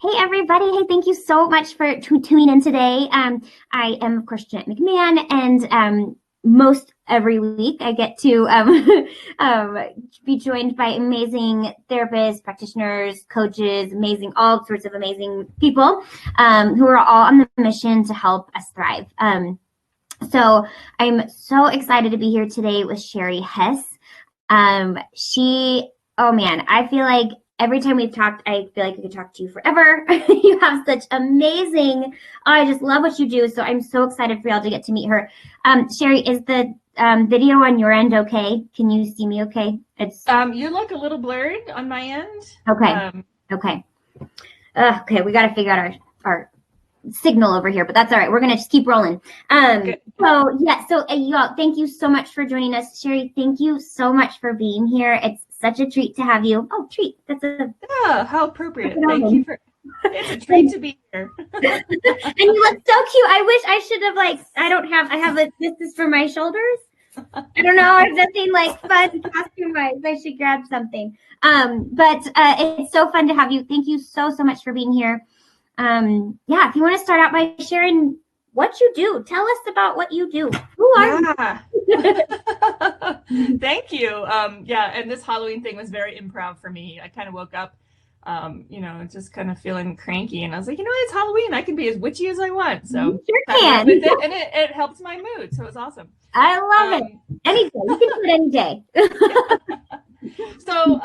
Hey everybody. Hey, thank you so much for tuning in today. I am, of course, Jeannette McMahan, and most every week I get to um, be joined by amazing therapists, practitioners, coaches, all sorts of amazing people who are all on the mission to help us thrive. So I'm so excited to be here today with Sherry Hess. Oh man, I feel like every time we've talked, I feel like I could talk to you forever. You have such I just love what you do. So I'm so excited for y'all to get to meet her. Sherry, is the video on your end okay? Can you see me okay? You look a little blurred on my end. Okay. Okay. Okay, we got to figure out our signal over here, but that's all right. We're gonna just keep rolling. So y'all, thank you so much for joining us. Sherry, thank you so much for being here. It's such a treat to have you. Oh, treat. How appropriate. Thank you for it's a treat to be here. And you look so cute. I wish I should have this is for my shoulders. I don't know. I have nothing fun costume wise. I should grab something. But it's so fun to have you. Thank you so much for being here. If you want to start out by sharing what you do, tell us about what you do. Who are you? Thank you. And this Halloween thing was very improv for me. I kind of woke up, just kind of feeling cranky, and I was like, it's Halloween. I can be as witchy as I want. So you sure can. With it, and it helps my mood. So it's awesome. I love it. Any day. You can do it any day. So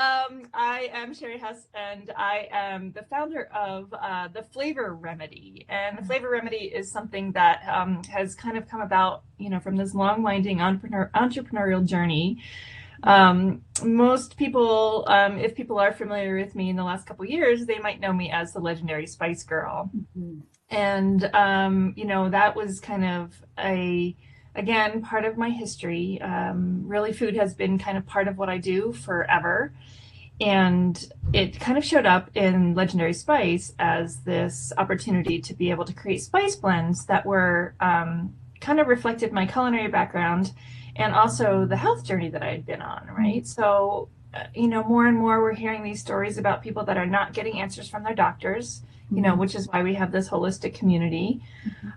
I am Sherry Hess, and I am the founder of the Flavor Remedy. And the Flavor Remedy is something that has kind of come about, from this long, winding entrepreneurial journey. Most people, if people are familiar with me in the last couple of years, they might know me as the legendary Spice Girl. Mm-hmm. And, that was kind of again, part of my history. Really, food has been kind of part of what I do forever. And it kind of showed up in Legendary Spice as this opportunity to be able to create spice blends that were kind of reflected my culinary background and also the health journey that I had been on, right? So, more and more we're hearing these stories about people that are not getting answers from their doctors, which is why we have this holistic community.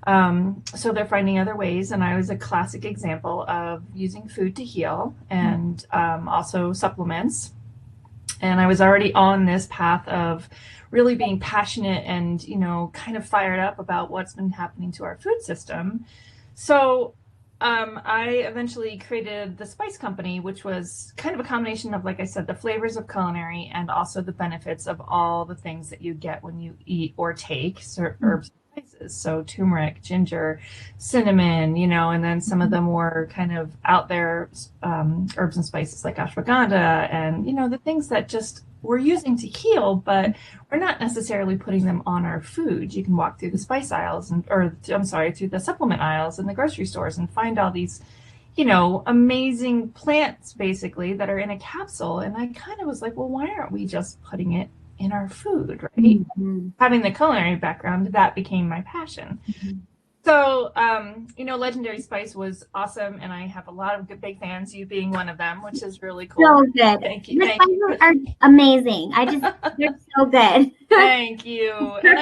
So they're finding other ways. And I was a classic example of using food to heal and also supplements. And I was already on this path of really being passionate and, kind of fired up about what's been happening to our food system. So I eventually created the Spice Company, which was kind of a combination of, like I said, the flavors of culinary and also the benefits of all the things that you get when you eat or take certain herbs and spices. So turmeric, ginger, cinnamon, and then some of the more kind of out there herbs and spices like ashwagandha and, the things that just we're using to heal, but we're not necessarily putting them on our food. You can walk through the spice aisles through the supplement aisles in the grocery stores and find all these, amazing plants basically that are in a capsule. And I kind of was like, well, why aren't we just putting it in our food, right? Mm-hmm. Having the culinary background, that became my passion. Mm-hmm. So, Legendary Spice was awesome, and I have a lot of big fans, you being one of them, which is really cool. So good. Thank you. The spices are amazing. They're so good. Thank you. And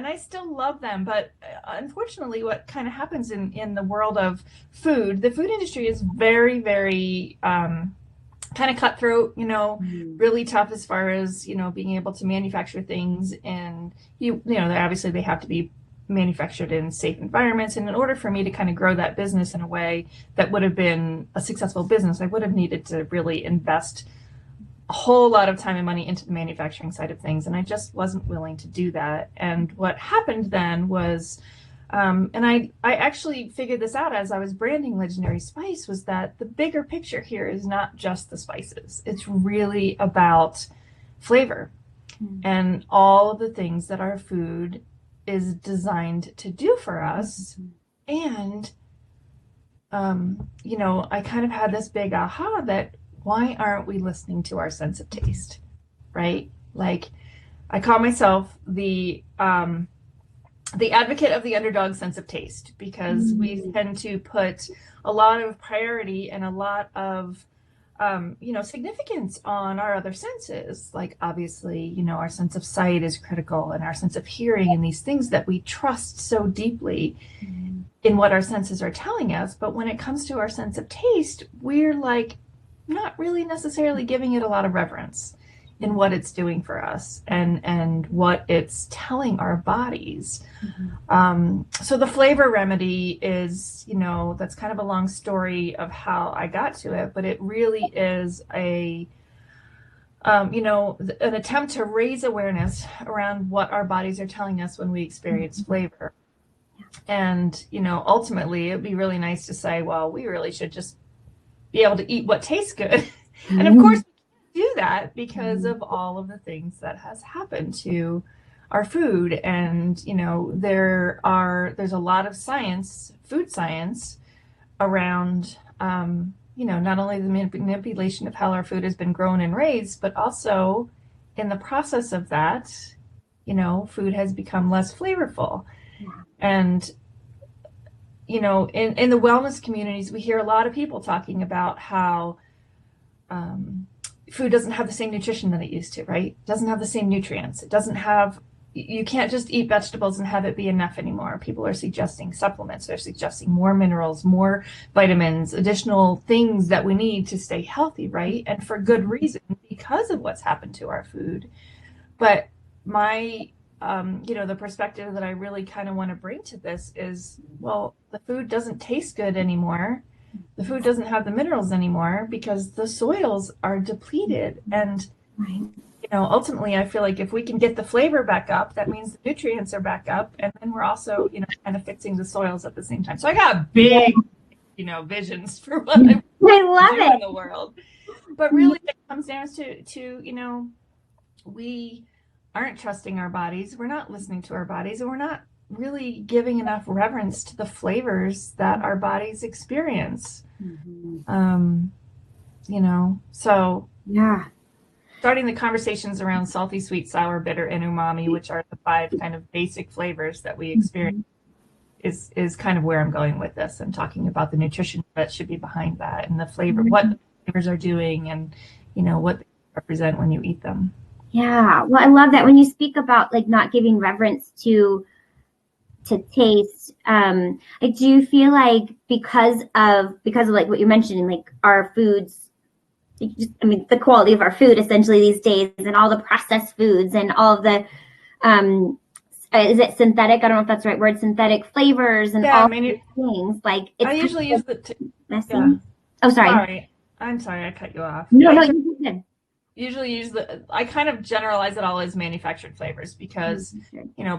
I still love them. But unfortunately, what kind of happens in the world of food, the food industry is very, very kind of cutthroat, really tough as far as, being able to manufacture things. And, obviously they have to be manufactured in safe environments. And in order for me to kind of grow that business in a way that would have been a successful business, I would have needed to really invest a whole lot of time and money into the manufacturing side of things. And I just wasn't willing to do that. And what happened then was, and I actually figured this out as I was branding Legendary Spice, was that the bigger picture here is not just the spices. It's really about flavor and all of the things that our food is designed to do for us. And, I kind of had this big aha that why aren't we listening to our sense of taste, right? Like, I call myself the advocate of the underdog sense of taste, because we tend to put a lot of priority and a lot of significance on our other senses. Like obviously, our sense of sight is critical, and our sense of hearing, and these things that we trust so deeply in what our senses are telling us. But when it comes to our sense of taste, we're like not really necessarily giving it a lot of reverence in what it's doing for us and what it's telling our bodies. So the flavor remedy is, that's kind of a long story of how I got to it, but it really is an attempt to raise awareness around what our bodies are telling us when we experience flavor. And, ultimately it'd be really nice to say, well, we really should just be able to eat what tastes good. And of course, do that because of all of the things that has happened to our food. And there's a lot of science, food science, around not only the manipulation of how our food has been grown and raised, but also in the process of that, food has become less flavorful. And in the wellness communities, we hear a lot of people talking about how food doesn't have the same nutrition that it used to, right? It doesn't have the same nutrients. You can't just eat vegetables and have it be enough anymore. People are suggesting supplements. They're suggesting more minerals, more vitamins, additional things that we need to stay healthy, right? And for good reason, because of what's happened to our food. But my, the perspective that I really kind of want to bring to this is, well, the food doesn't taste good anymore. The food doesn't have the minerals anymore because the soils are depleted. And, ultimately, I feel like if we can get the flavor back up, that means the nutrients are back up. And then we're also, kind of fixing the soils at the same time. So I got big, visions for what I love do in the world. But really, it comes down to we aren't trusting our bodies. We're not listening to our bodies, and we're not really giving enough reverence to the flavors that our bodies experience. So starting the conversations around salty, sweet, sour, bitter, and umami, which are the 5 kind of basic flavors that we experience, is kind of where I'm going with this, and talking about the nutrition that should be behind that, and the flavor, what the flavors are doing, and what they represent when you eat them. Yeah, well, I love that when you speak about like not giving reverence to taste. I do feel like because of like what you're mentioning, like our foods, the quality of our food essentially these days, and all the processed foods and all of the is it synthetic? I don't know if that's the right word. Synthetic flavors and all these things. Like it's I usually use Oh, sorry. Sorry, I'm sorry, I cut you off. No, you did. Usually use I kind of generalize it all as manufactured flavors because,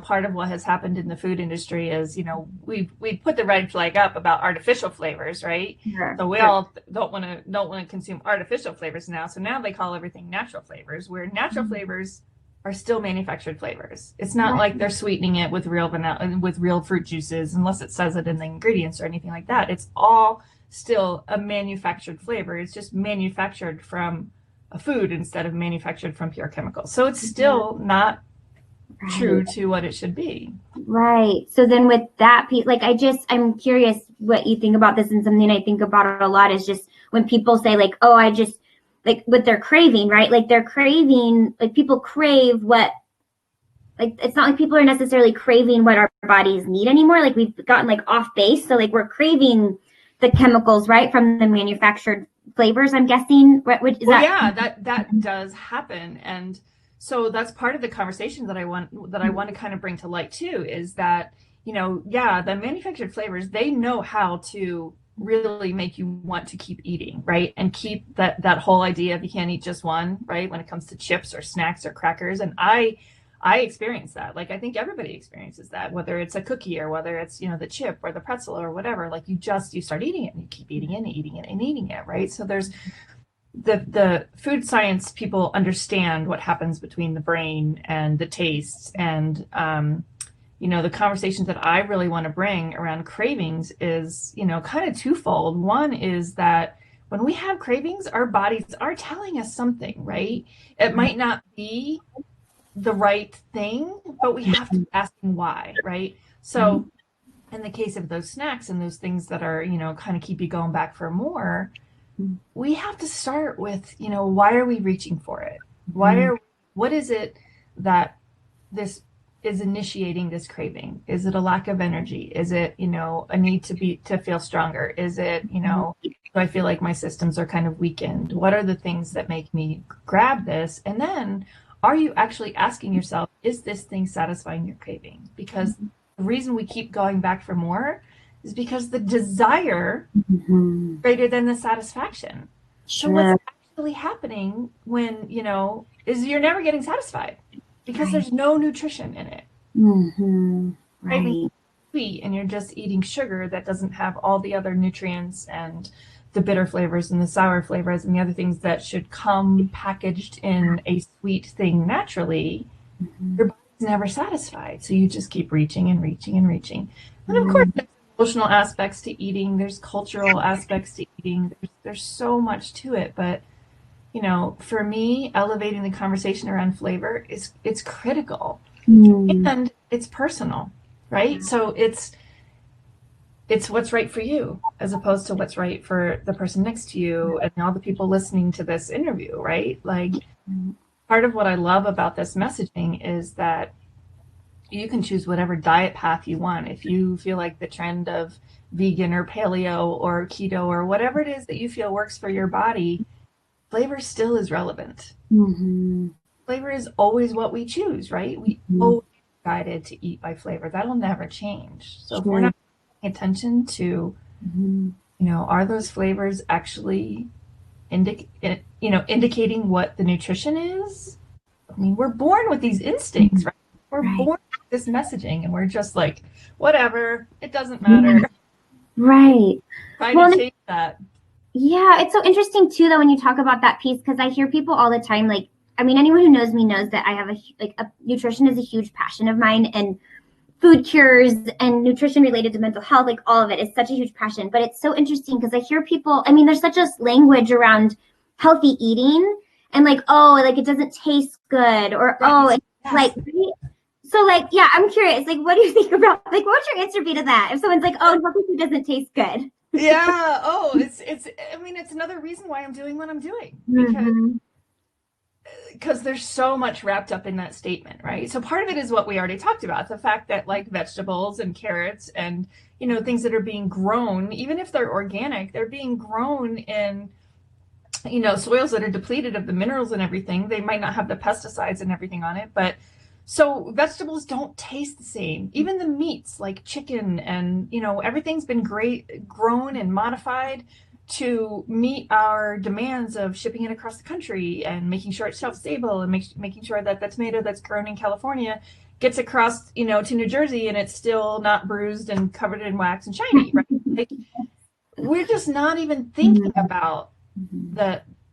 part of what has happened in the food industry is, we put the red flag up about artificial flavors, right? So we all don't want to consume artificial flavors now. So now they call everything natural flavors, where natural flavors are still manufactured flavors. It's not like they're sweetening it with real vanilla, with real fruit juices, unless it says it in the ingredients or anything like that. It's all still a manufactured flavor. It's just manufactured from a food instead of manufactured from pure chemicals. So it's still not true to what it should be. Right. So then with that piece, like I'm curious what you think about this, and something I think about a lot is just when people say like, oh, I just like what they're craving, right? Like they're craving, like people crave what, like it's not like people are necessarily craving what our bodies need anymore. Like we've gotten like off base. So like we're craving the chemicals, right, from the manufactured flavors, I'm guessing. That does happen. And so that's part of the conversation that I want to kind of bring to light too, is that, the manufactured flavors, they know how to really make you want to keep eating, right? And keep that whole idea of you can't eat just one, right? When it comes to chips or snacks or crackers. And I experience that. Like, I think everybody experiences that, whether it's a cookie or whether it's, the chip or the pretzel or whatever. Like you start eating it and you keep eating it and eating it and eating it, right? So there's the food science people understand what happens between the brain and the tastes. And, the conversations that I really want to bring around cravings is, kind of twofold. One is that when we have cravings, our bodies are telling us something, right? It might not be the right thing, but we have to ask why, right? So in the case of those snacks and those things that are, kind of keep you going back for more, we have to start with, why are we reaching for it? What is it that this is initiating this craving? Is it a lack of energy? Is it, a need to feel stronger? Is it, do I feel like my systems are kind of weakened? What are the things that make me grab this? And then are you actually asking yourself, is this thing satisfying your craving? Because the reason we keep going back for more is because the desire greater than the satisfaction. So what's actually happening when, is you're never getting satisfied because there's no nutrition in it. Right. Sweet, and you're just eating sugar that doesn't have all the other nutrients and the bitter flavors and the sour flavors and the other things that should come packaged in a sweet thing naturally. Your body's never satisfied. So you just keep reaching and reaching and reaching. And of course, there's emotional aspects to eating. There's cultural aspects to eating. There's so much to it. But, for me, elevating the conversation around flavor it's critical. And it's personal, right? So it's what's right for you as opposed to what's right for the person next to you and all the people listening to this interview, right? Like, part of what I love about this messaging is that you can choose whatever diet path you want. If you feel like the trend of vegan or paleo or keto or whatever it is that you feel works for your body, flavor still is relevant. Flavor is always what we choose, right? We always guided to eat by flavor. That'll never change. So if we're not paying attention to, are those flavors actually indicating what the nutrition is? I mean, we're born with these instincts, right? We're born with this messaging, and we're just like, whatever, it doesn't matter. Right. Trying to change that. Yeah, it's so interesting too, though, when you talk about that piece, because I hear people all the time, like, I mean, anyone who knows me knows that I have nutrition is a huge passion of mine, and food cures and nutrition related to mental health, like all of it is such a huge passion. But it's so interesting because I hear people, I mean, there's such a language around healthy eating and like, oh, like it doesn't taste good or, like, so like, yeah, I'm curious, like, what do you think about, like, what would your answer be to that? If someone's like, oh, healthy food doesn't taste good. Yeah. Oh, I mean, it's another reason why I'm doing what I'm doing because there's so much wrapped up in that statement, right? So part of it is what we already talked about, the fact that like vegetables and carrots and, things that are being grown, even if they're organic, they're being grown in, soils that are depleted of the minerals and everything. They might not have the pesticides and everything on it, but so vegetables don't taste the same. Even the meats like chicken and, everything's been grown and modified to meet our demands of shipping it across the country and making sure it's shelf stable and making sure that the tomato that's grown in California gets across, to New Jersey and it's still not bruised and covered in wax and shiny, right? Like, we're just not even thinking about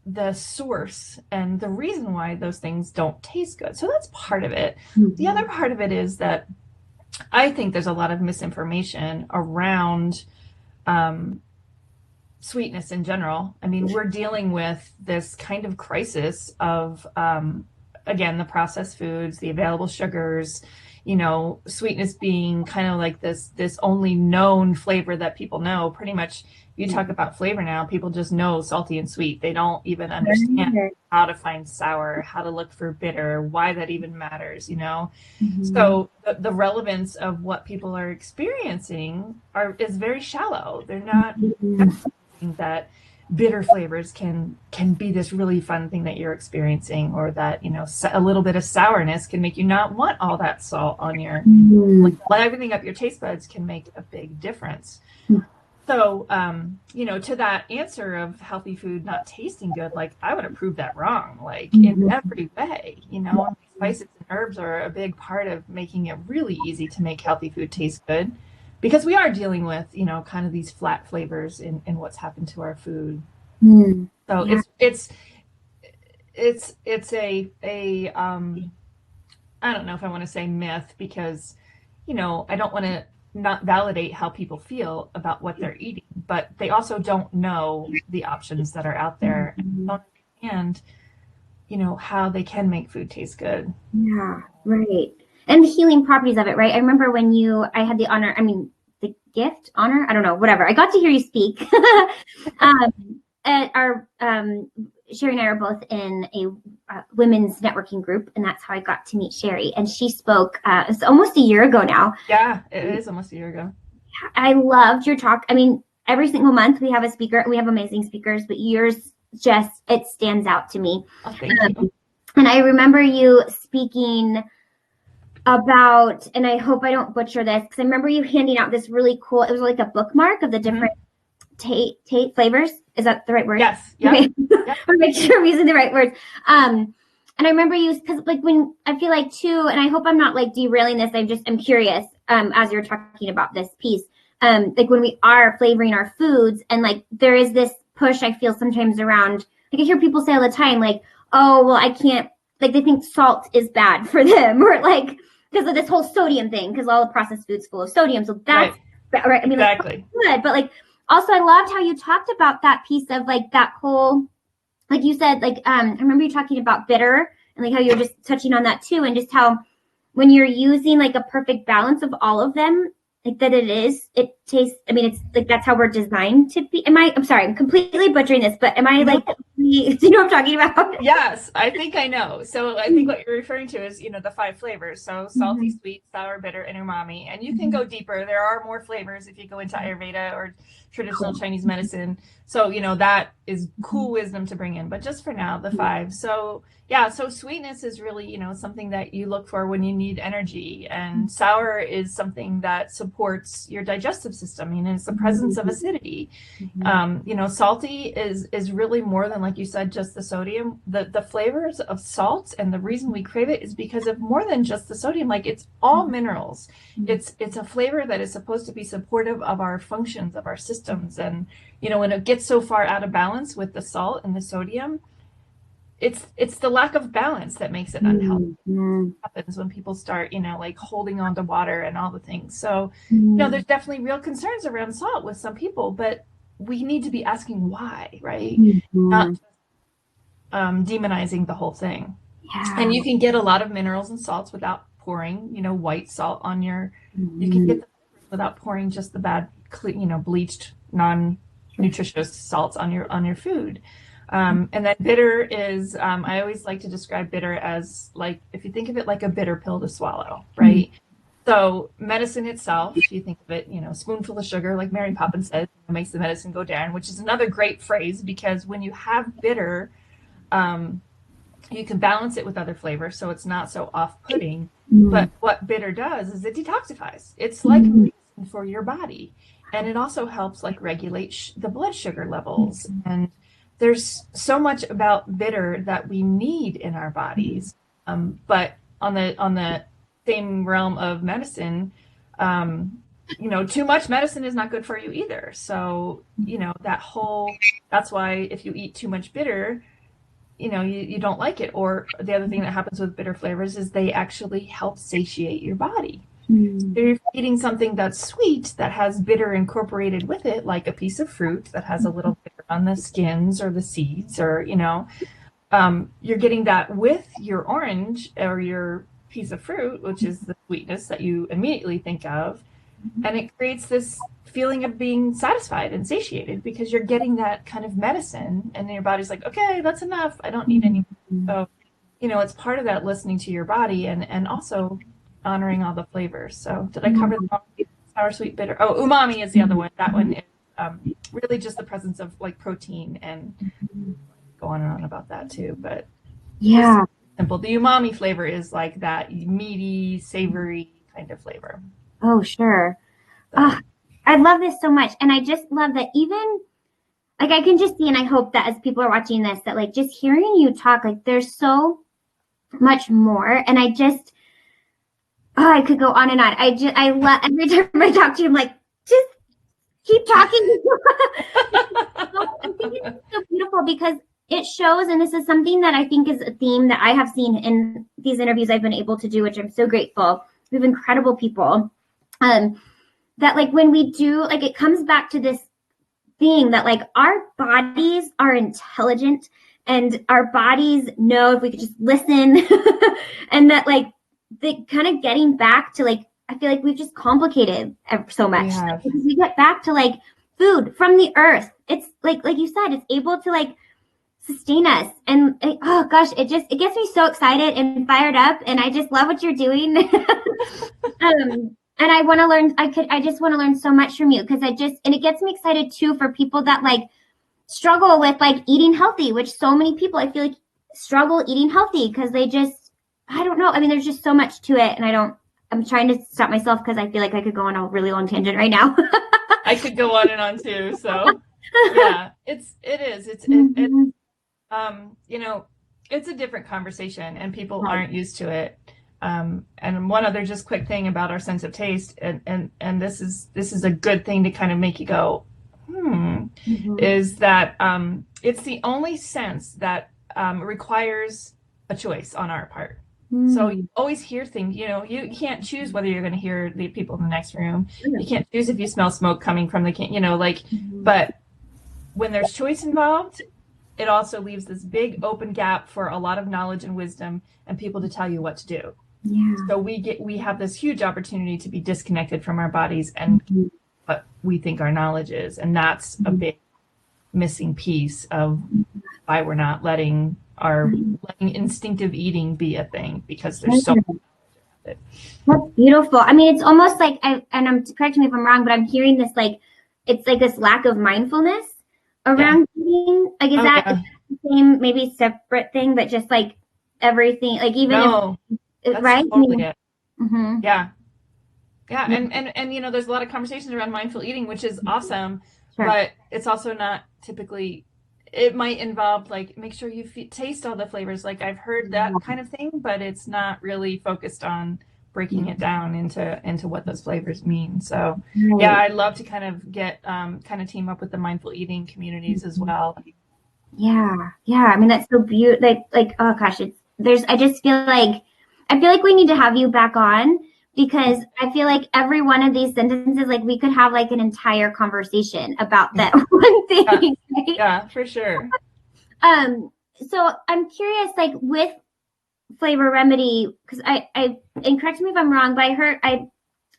the source and the reason why those things don't taste good. So that's part of it. The other part of it is that I think there's a lot of misinformation around sweetness in general. I mean, we're dealing with this kind of crisis of, again, the processed foods, the available sugars, sweetness being kind of like this only known flavor that people know. Pretty much, you talk about flavor now, people just know salty and sweet. They don't even understand how to find sour, how to look for bitter, why that even matters, So the relevance of what people are experiencing is very shallow. They're not that bitter flavors can be this really fun thing that you're experiencing, or that a little bit of sourness can make you not want all that salt on your livening up your taste buds can make a big difference. So to that answer of healthy food not tasting good, like, I would have proved that wrong, like in every way. Spices and herbs are a big part of making it really easy to make healthy food taste good, because we are dealing with, kind of these flat flavors in what's happened to our food. So it's a I don't know if I want to say myth, because, I don't want to not validate how people feel about what they're eating, but they also don't know the options that are out there and don't understand, how they can make food taste good. Yeah, right. And the healing properties of it, right? I remember when I had the honor, I don't know, whatever. I got to hear you speak at our Sherry and I are both in a women's networking group, and that's how I got to meet Sherry. And she spoke. It's almost a year ago now. Yeah, it is almost a year ago. I loved your talk. I mean, every single month we have a speaker. We have amazing speakers, but yours just it stands out to me. Oh, thank you. And I remember you speaking about, and I hope I don't butcher this, because I remember you handing out this really cool. It was like a bookmark of the different Tate flavors. Is that the right word? Yes. Yeah. Okay. I make sure I'm using the right words. And I remember you, because like when I feel like too, and I hope I'm not like derailing this. I'm curious. As you're talking about this piece, like when we are flavoring our foods, and like there is this push I feel sometimes around. Like I hear people say all the time, like, oh well, I can't. Like they think salt is bad for them, or like because of this whole sodium thing, because all the processed foods full of sodium. So that's right. I mean, exactly. Like, good, but like. Also, I loved how you talked about that piece of like that whole, like you said, like I remember you talking about bitter and like how you were just touching on that too, and just how when you're using like a perfect balance of all of them, like that it tastes. I mean, it's like that's how we're designed to be. I'm sorry, I'm completely butchering this, but am I like, do you know what I'm talking about? Yes, I think I know. So I think what you're referring to is, the 5 flavors. So salty, sweet, sour, bitter, and umami. And you can go deeper. There are more flavors if you go into Ayurveda or traditional Chinese medicine. So, that is cool wisdom to bring in. But just for now, the 5. So yeah, so sweetness is really, something that you look for when you need energy. And sour is something that supports your digestive system. It's the presence of acidity. Salty is really more than, like you said, just the sodium. The flavors of salt, and the reason we crave it is because of more than just the sodium. Like it's all minerals. It's a flavor that is supposed to be supportive of our functions, of our systems. And, when it gets so far out of balance with the salt and the sodium, it's the lack of balance that makes it unhealthy. It happens when people start, like holding on to water and all the things. So, there's definitely real concerns around salt with some people, but we need to be asking why, right? Not demonizing the whole thing. Yeah. And you can get a lot of minerals and salts without pouring, white salt on your. You can get the without pouring just the bad, bleached, non-nutritious salts on your food. And then bitter is, I always like to describe bitter as like, if you think of it like a bitter pill to swallow, right? So medicine itself, if you think of it, spoonful of sugar, like Mary Poppins says, makes the medicine go down, which is another great phrase, because when you have bitter, you can balance it with other flavors, so it's not so off-putting. But what bitter does is it detoxifies. It's like medicine for your body. And it also helps like regulate the blood sugar levels. And there's so much about bitter that we need in our bodies. But on the same realm of medicine, too much medicine is not good for you either. So, that's why if you eat too much bitter, you don't like it. Or the other thing that happens with bitter flavors is they actually help satiate your body. If you're eating something that's sweet that has bitter incorporated with it, like a piece of fruit that has a little bitter on the skins or the seeds, or you're getting that with your orange or your piece of fruit, which is the sweetness that you immediately think of, and it creates this feeling of being satisfied and satiated because you're getting that kind of medicine, and then your body's like, okay, that's enough, I don't need any. So it's part of that listening to your body, and also honoring all the flavors. So did I cover the sour, sweet, bitter? Oh, umami is the other one. That one is really just the presence of like protein, and go on and on about that too. But yeah, simple. The umami flavor is like that meaty, savory kind of flavor. Oh, sure. So. I love this so much. And I just love that even like I can just see, and I hope that as people are watching this, that like just hearing you talk, like there's so much more. And I just, I could go on and on. I love every time I talk to you, I'm like, just keep talking. I think it's so beautiful because it shows, and this is something that I think is a theme that I have seen in these interviews I've been able to do, which I'm so grateful. We have incredible people. That like when we do, like it comes back to this thing that like our bodies are intelligent, and our bodies know if we could just listen, and that like the kind of getting back to like, I feel like we've just complicated so much because we get back to like food from the earth. It's like you said, it's able to like sustain us. And oh gosh, it gets me so excited and fired up. And I just love what you're doing. And I want to learn. I just want to learn so much from you because and it gets me excited too for people that like struggle with like eating healthy, which so many people I feel like struggle eating healthy because I don't know. I mean, there's just so much to it. And I'm trying to stop myself because I feel like I could go on a really long tangent right now. I could go on and on too. So yeah, it is. You know, it's a different conversation and people aren't used to it. And one other just quick thing about our sense of taste, and this is a good thing to kind of make you go, is that it's the only sense that requires a choice on our part. So you always hear things, you know, you can't choose whether you're going to hear the people in the next room. You can't choose if you smell smoke coming from the can, you know, like, but when there's choice involved, it also leaves this big open gap for a lot of knowledge and wisdom and people to tell you what to do. Yeah. So we have this huge opportunity to be disconnected from our bodies and what we think our knowledge is. And that's a big missing piece of why we're not letting instinctive eating be a thing, because there's so much of it. That's beautiful. I mean, it's almost like correct me if I'm wrong, but I'm hearing this like it's like this lack of mindfulness around eating. Like is that the same, maybe separate thing, but just like everything, like even if right? Totally it. Yeah. And you know, there's a lot of conversations around mindful eating, which is awesome, but it's also not typically. It might involve like make sure you taste all the flavors. Like I've heard that kind of thing, but it's not really focused on breaking it down into what those flavors mean. So yeah, I'd love to kind of get kind of team up with the mindful eating communities as well. Yeah. I mean, that's so beautiful. Like oh gosh, I just feel like we need to have you back on because I feel like every one of these sentences, like we could have like an entire conversation about that one thing. Right? Yeah, for sure. So I'm curious, like with Flavor Remedy, because and correct me if I'm wrong, but I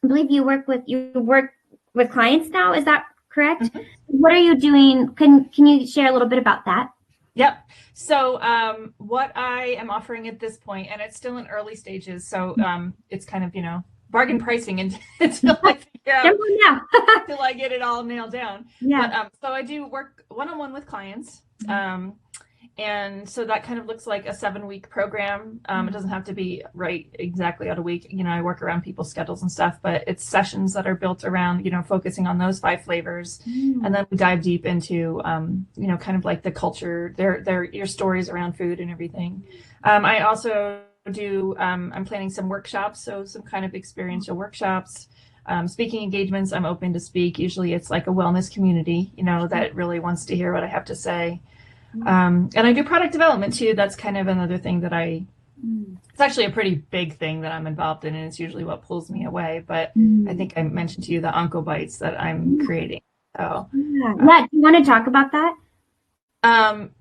believe you work with clients now. Is that correct? Mm-hmm. What are you doing? Can you share a little bit about that? Yep. So what I am offering at this point, and it's still in early stages, so it's kind of, you know, bargain pricing until I figure out, until I get it all nailed down. Yeah. But, so I do work one-on-one with clients. And so that kind of looks like a 7-week program. It doesn't have to be right exactly out a week. You know, I work around people's schedules and stuff, but it's sessions that are built around, you know, focusing on those 5 flavors. And then we dive deep into, you know, kind of like the culture, your stories around food and everything. I also do, I'm planning some workshops. So some kind of experiential workshops, speaking engagements. I'm open to speak. Usually it's like a wellness community, you know, that really wants to hear what I have to say. And I do product development too. That's kind of another thing that it's actually a pretty big thing that I'm involved in, and it's usually what pulls me away. But I think I mentioned to you the Onco Bites that I'm creating. So do you want to talk about that?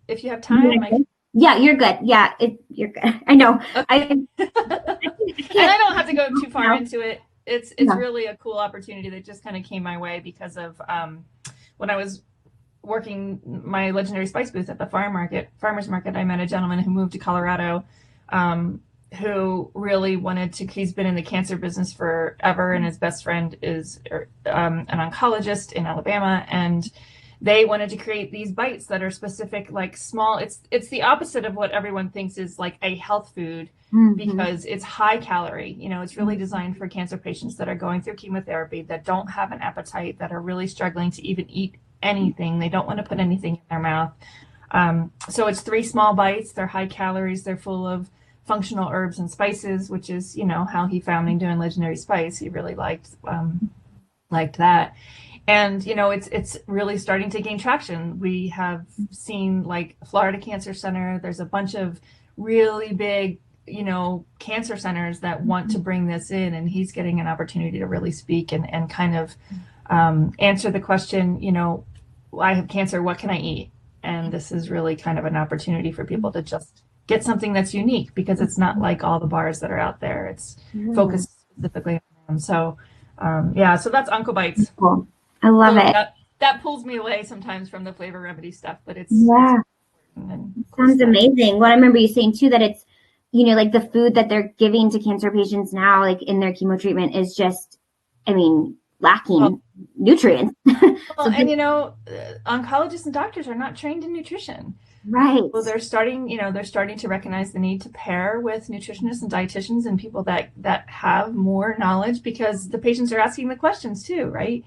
If you have time. Yeah, you're good. Yeah, you're good. I know. Okay. And I don't have to go too far into it. It's really a cool opportunity that just kind of came my way because of when I was working my legendary spice booth at the farmer's market. I met a gentleman who moved to Colorado, who really he's been in the cancer business forever, and his best friend is an oncologist in Alabama, and they wanted to create these bites that are specific, like small. It's the opposite of what everyone thinks is like a health food, because it's high calorie. You know, it's really designed for cancer patients that are going through chemotherapy, that don't have an appetite, that are really struggling to even eat anything. They don't want to put anything in their mouth. So it's 3 small bites. They're high calories. They're full of functional herbs and spices, which is, you know, how he found me doing legendary spice. He really liked that. And, you know, it's really starting to gain traction. We have seen like Florida Cancer Center. There's a bunch of really big, you know, cancer centers that want to bring this in, and he's getting an opportunity to really speak and kind of answer the question, you know, I have cancer, what can I eat? And this is really kind of an opportunity for people to just get something that's unique, because it's not like all the bars that are out there. It's focused specifically on them. So, so that's Onco Bites. Cool. I love it. that pulls me away sometimes from the flavor remedy stuff, but it's sounds amazing. Well, I remember you saying too that it's, like the food that they're giving to cancer patients now, like in their chemo treatment, is just, lacking nutrients. Well, and oncologists and doctors are not trained in nutrition. Right. Well, they're starting to recognize the need to pair with nutritionists and dietitians and people that have more knowledge, because the patients are asking the questions too, right?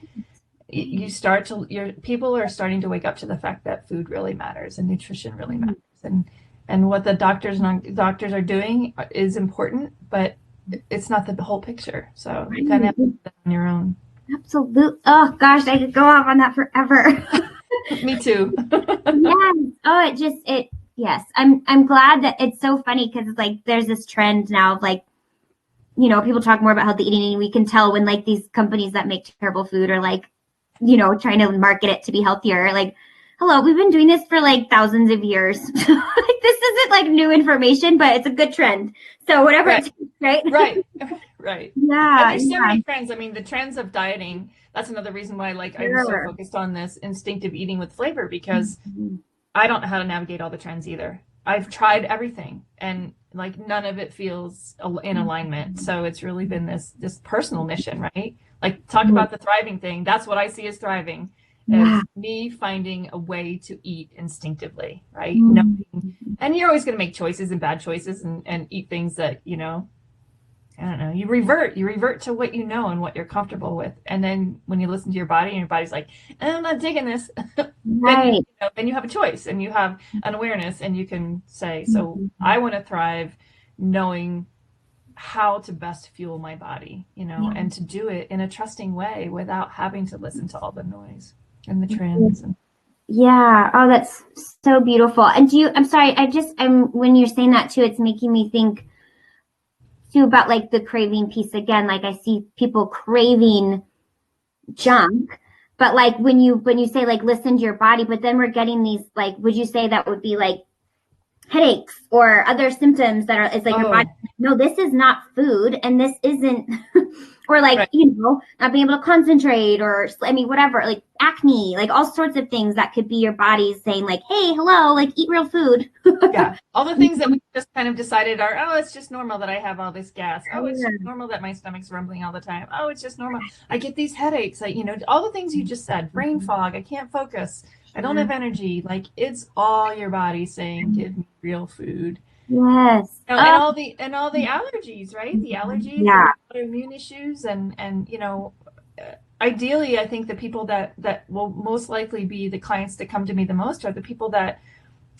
People are starting to wake up to the fact that food really matters and nutrition really matters, and what the doctors are doing is important, but it's not the whole picture. So you kind of have to do that on your own. Absolutely. Oh gosh, I could go off on that forever. Me too. Yes. Oh, yes. I'm glad that it's so funny, because it's like there's this trend now of like, people talk more about healthy eating, and we can tell when like these companies that make terrible food are like, trying to market it to be healthier. Like, hello, we've been doing this for like thousands of years. Like, this isn't like new information, but it's a good trend. So whatever right. it takes, right? Right. Yeah. And there's so many trends. I mean, the trends of dieting, that's another reason why I'm so focused on this instinctive eating with flavor, because I don't know how to navigate all the trends either. I've tried everything, and like none of it feels in alignment. So it's really been this personal mission, right? Like, talk about the thriving thing. That's what I see as thriving. As me finding a way to eat instinctively, right? And you're always going to make choices and bad choices and eat things that, I don't know, you revert to what you know and what you're comfortable with. And then when you listen to your body and your body's like, I'm not digging this, right. then you have a choice and you have an awareness, and you can say, so I want to thrive knowing how to best fuel my body, and to do it in a trusting way without having to listen to all the noise and the trends. Yeah. Oh, that's so beautiful. And I'm sorry, when you're saying that too, it's making me think too about like the craving piece again. Like, I see people craving junk, but like when you say like listen to your body, but then we're getting these, like, would you say that would be like headaches or other symptoms that are, it's like your body, no, this is not food, and this isn't, or like, right. Not being able to concentrate, or whatever, like acne, like all sorts of things that could be your body saying like, hey, hello, like eat real food. Yeah. All the things that we just kind of decided are, it's just normal that I have all this gas. Oh, it's just normal that my stomach's rumbling all the time. Oh, it's just normal. I get these headaches. All the things you just said, brain fog, I can't focus, I don't have energy. Like, it's all your body saying, give me real food. Yes. And all the allergies, right? The allergies, and autoimmune issues, and ideally, I think the people that will most likely be the clients that come to me the most are the people that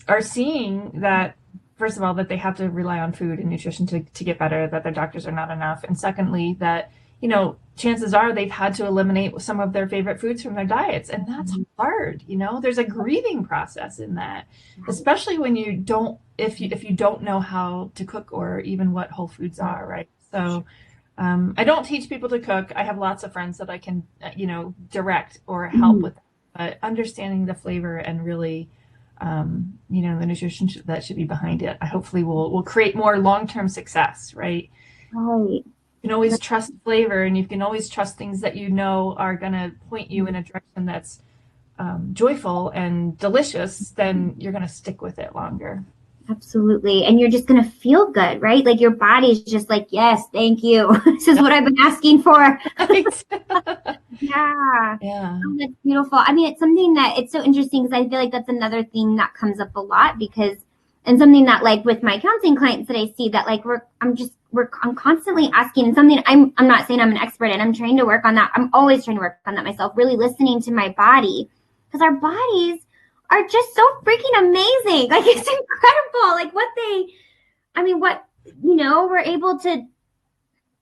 are seeing that, first of all, that they have to rely on food and nutrition to get better, that their doctors are not enough, and secondly, that chances are they've had to eliminate some of their favorite foods from their diets, and that's hard. There's a grieving process in that, especially when you don't, if you don't know how to cook or even what whole foods are, right? So I don't teach people to cook. I have lots of friends that I can direct or help with, but understanding the flavor and really the nutrition that should be behind it, I hopefully will create more long-term success, right? Right. You can always trust flavor, and you can always trust things that are going to point you in a direction that's joyful and delicious. Then you're going to stick with it longer. Absolutely. And you're just going to feel good, right? Like your body's just like, yes, thank you. This is what I've been asking for. Yeah. Oh, that's beautiful. It's something that it's so interesting, because I feel like that's another thing that comes up a lot, and something that like with my counseling clients that I see that like I'm constantly asking, and something I'm not saying I'm an expert in, I'm trying to work on that. I'm always trying to work on that myself, really listening to my body, because our bodies are just so freaking amazing. Like, it's incredible. Like we're able to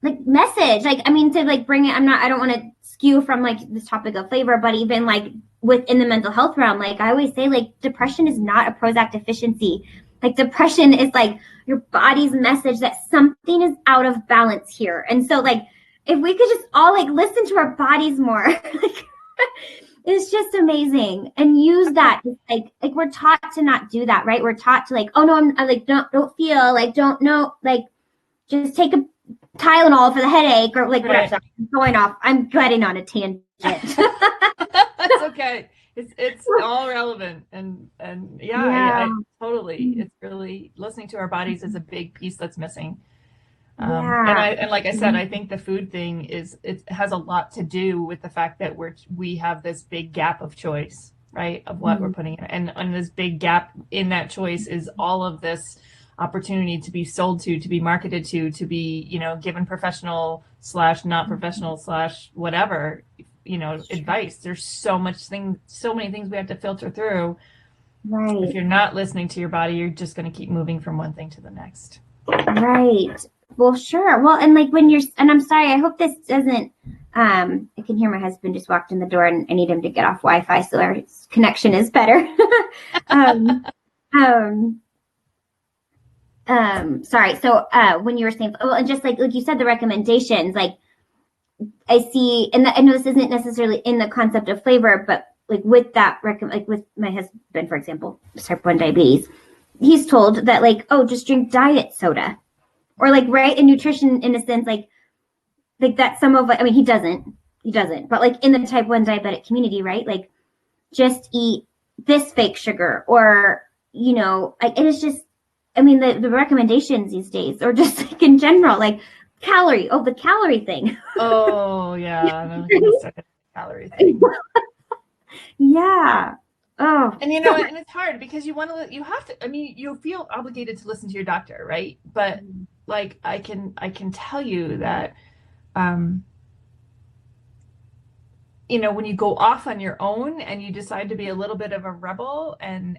like message, to like bring it. I don't want to skew from like this topic of flavor, but even like within the mental health realm, like I always say, like depression is not a Prozac deficiency. Like depression is like your body's message that something is out of balance here. And so like, if we could just all like listen to our bodies more, like it's just amazing, and use that. Like we're taught to not do that, right? We're taught to like, oh no, I'm like, don't feel like, don't know, like just take a Tylenol for the headache, or like whatever. I'm going off. I'm getting on a tangent. That's okay. It's all relevant, and yeah, Yeah. I totally. It's really listening to our bodies is a big piece that's missing. Yeah. And like I said, I think the food thing it has a lot to do with the fact that we have this big gap of choice, right? Of what we're putting in, and this big gap in that choice is all of this opportunity to be sold to be marketed to be, given professional slash not professional slash whatever, advice. There's so many things we have to filter through. Right. If you're not listening to your body, you're just going to keep moving from one thing to the next. Right. Well, sure. Well, and like when and I'm sorry, I hope this doesn't, I can hear my husband just walked in the door and I need him to get off Wi-Fi so our connection is better. um, um, sorry. So, when you were saying, well, and just like you said, the recommendations, like I see, and I know this isn't necessarily in the concept of flavor, but like with that, like with my husband, for example, type 1 diabetes, he's told that like, oh, just drink diet soda. Or like, right, in nutrition, in a sense, like that some of, I mean, he doesn't, but like in the type 1 diabetic community, right, like just eat this fake sugar, or, like, it is just, I mean, the recommendations these days, or just like in general, like the calorie thing. Oh yeah, I'm gonna start the calorie thing. Yeah. Oh. And and it's hard because you have to, I mean, you feel obligated to listen to your doctor, right? But like I can tell you that when you go off on your own and you decide to be a little bit of a rebel and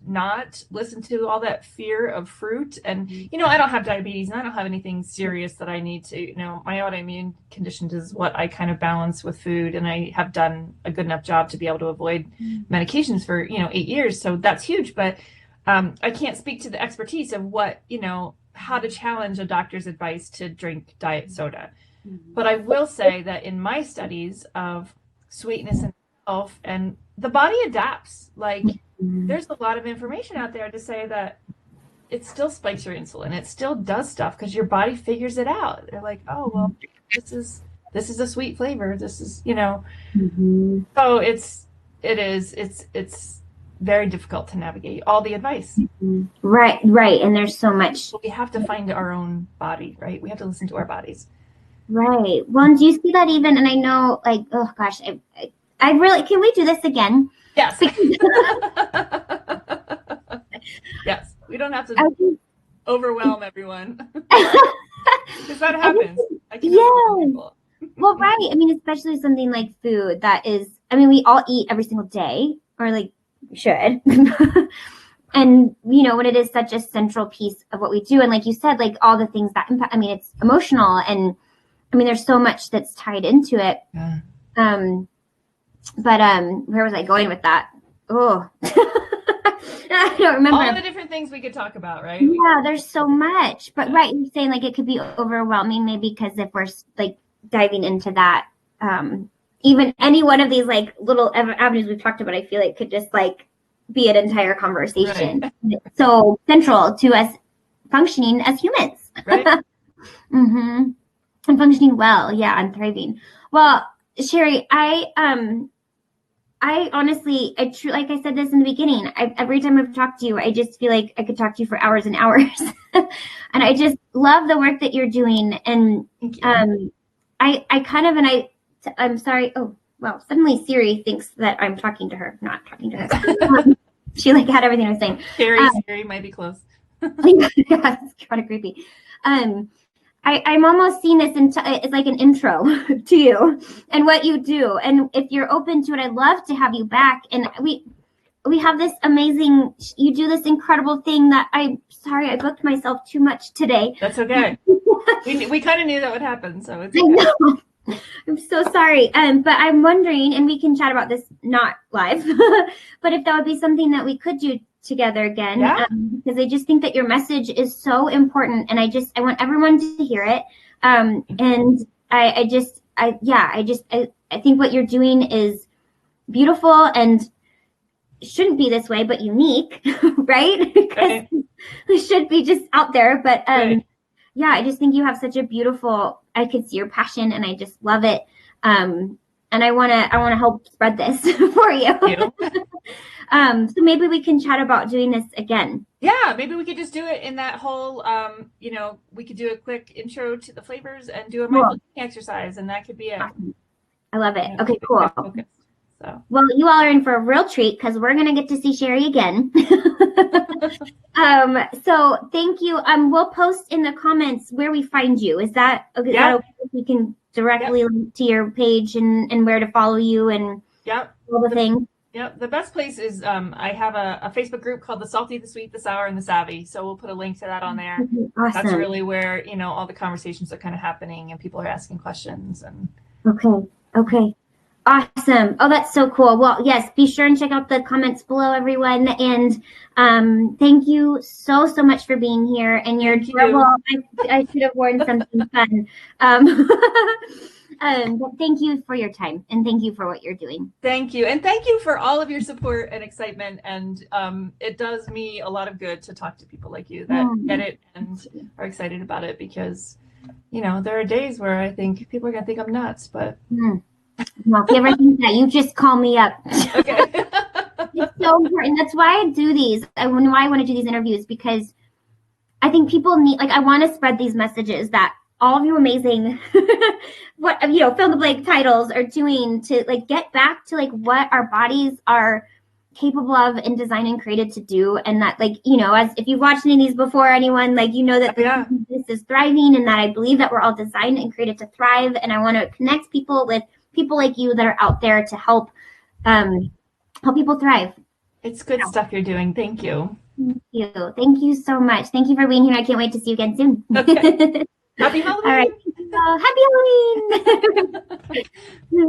not listen to all that fear of fruit, and I don't have diabetes and I don't have anything serious that I need to, my autoimmune conditions is what I kind of balance with food, and I have done a good enough job to be able to avoid medications for 8 years, so that's huge. But I can't speak to the expertise of what how to challenge a doctor's advice to drink diet soda. But I will say that in my studies of sweetness and health, and the body adapts. Like there's a lot of information out there to say that it still spikes your insulin. It still does stuff because your body figures it out. They're like, oh, well, this is a sweet flavor. This is, So it's very difficult to navigate all the advice. Right. And there's so much. We have to find our own body, right? We have to listen to our bodies. Right. Well, and do you see that even? And I know, like, oh gosh, I really, can we do this again? Yes. Yes. We don't have to overwhelm everyone. Because that happens. I can overwhelm people. Well, right. I mean, especially something like food that is, I mean, we all eat every single day, or like we should. And, when it is such a central piece of what we do. And like you said, like all the things that impact, I mean, it's emotional, and I mean, there's so much that's tied into it. Yeah. But where was I going with that? Oh, I don't remember. All the different things we could talk about, right? Yeah, there's so much. But right, you're saying like it could be overwhelming, maybe because if we're like diving into that, even any one of these like little avenues we've talked about, I feel like could just like be an entire conversation. Right. It's so central to us functioning as humans. Right. Mm-hmm. And functioning well, yeah, and thriving. Well, Sherry, I honestly, like I said this in the beginning, every time I've talked to you, I just feel like I could talk to you for hours and hours. And I just love the work that you're doing. And I'm sorry. Oh, well, suddenly Siri thinks that I'm talking to her, not talking to her. She like had everything I was saying. Siri might be close. Yeah, it's kind of creepy. I'm almost seeing this as like an intro to you and what you do. And if you're open to it, I'd love to have you back. And we have this amazing, you do this incredible thing that I'm sorry, I booked myself too much today. That's okay. we kind of knew that would happen. So it's okay. I know. I'm so sorry. But I'm wondering, and we can chat about this not live, but if that would be something that we could do together again, yeah. Because I just think that your message is so important, and I want everyone to hear it. And I think what you're doing is beautiful and shouldn't be this way, but unique, right? Because it should be just out there. But yeah, I just think you have such a beautiful, I could see your passion, and I just love it. and I want to help spread this for you. Thank you. So maybe we can chat about doing this again. Yeah, maybe we could just do it in that whole, we could do a quick intro to the flavors and do a mindful eating exercise, and that could be it. Awesome. I love it. Okay, cool. So. Well, you all are in for a real treat because we're going to get to see Sherry again. So thank you. We'll post in the comments where we find you. Is that okay? Yeah. Is that okay if we can directly link to your page and where to follow you and all the things? Yep. The best place is I have a Facebook group called The Salty, the Sweet, the Sour, and the Savvy. So we'll put a link to that on there. Awesome. That's really where, all the conversations are kind of happening and people are asking questions. And Okay. Awesome. Oh, that's so cool. Well, yes, be sure and check out the comments below, everyone. And thank you so much for being here. And you're adorable. I should have worn something fun. But thank you for your time and thank you for what you're doing. Thank you. And thank you for all of your support and excitement. And it does me a lot of good to talk to people like you that get it and are excited about it because, there are days where I think people are going to think I'm nuts, but. Well, if you ever think that, you just call me up. Okay. It's so important. That's why I do these. Why I want to do these interviews because I think people need, I want to spread these messages that all of you amazing, fill the blank titles are doing to get back to what our bodies are capable of and designed and created to do. And that as if you've watched any of these before, anyone, that this is thriving and that I believe that we're all designed and created to thrive. And I want to connect people with people like you that are out there to help people thrive. It's good stuff you're doing. Thank you. Thank you so much. Thank you for being here. I can't wait to see you again soon. Okay. Happy Halloween. All right. Happy Halloween.